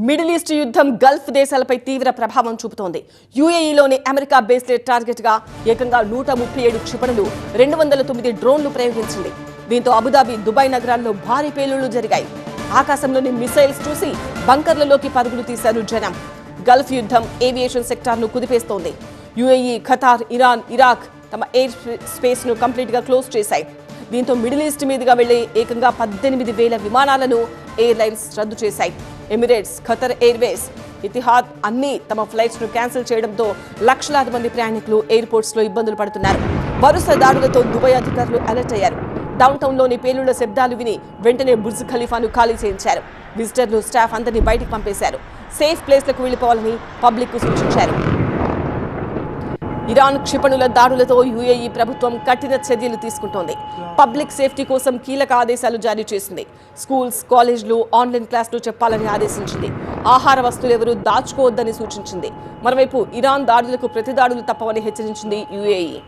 Middle east యుద్ధం Gulf దేశాలపై తీవ్ర ప్రభావం చూపుతోంది. యుఏఈలోని అమెరికా బేస్లే టార్గెట్ గా ఏకంగా 137 క్షిపణులు 209 డ్రోన్లు ప్రయోగించింది. దీంతో అబుదాబి, దుబాయ్ నగరాల్లో భారీ పేలుళ్లు జరిగాయి. ఆకాశంలోని మిసైల్స్ చూసి బంకర్లలోకి పరుగులు తీశారు జనం. గల్ఫ్ యుద్ధం ఏవియేషన్ సెక్టార్ను కుదిపేస్తోంది. యుఏఈ, ఖతార్, ఇరాన్, ఇరాక్ తమ ఎయిర్ స్పేస్ ను కంప్లీట్ గా క్లోజ్ చేశాయి. దీంతో మిడిల్ ఈస్ట్ మీదుగా వెళ్లే ఏకంగా 18,000 విమానాలను ఎయిర్లైన్స్ రద్దు చేశాయి. ఎమిరేట్స్, ఖతర్ ఎయిర్వేస్, ఇతిహాద్ అన్ని తమ ఫ్లైట్స్ ను క్యాన్సిల్ చేయడంతో లక్షలాది మంది ప్రయాణికులు ఎయిర్పోర్ట్స్ లో ఇబ్బందులు పడుతున్నారు. వరుస దాడులతో దుబాయ్ అధికారులు అలర్ట్ అయ్యారు. డౌన్ టౌన్ లోని పేలుళ్ల శబ్దాలు విని వెంటనే బుర్జ్ ఖలీఫాను ఖాళీ చేయించారు. విజిటర్లు, స్టాఫ్ అందరినీ బయటికి పంపేశారు. సేఫ్ ప్లేస్లకు వెళ్లిపోవాలని పబ్లిక్ కు సూచించారు. ఇరాన్ క్షిపణుల దాడులతో యుఏఈ ప్రభుత్వం కఠిన చర్యలు తీసుకుంటోంది. పబ్లిక్ సేఫ్టీ కోసం కీలక ఆదేశాలు జారీ చేసింది. స్కూల్స్, కాలేజీలు ఆన్లైన్ క్లాసులు చెప్పాలని ఆదేశించింది. ఆహార వస్తువులు ఎవరూ దాచుకోవద్దని సూచించింది. మరోవైపు ఇరాన్ దాడులకు ప్రతిదాడులు తప్పవని హెచ్చరించింది యుఏఈ.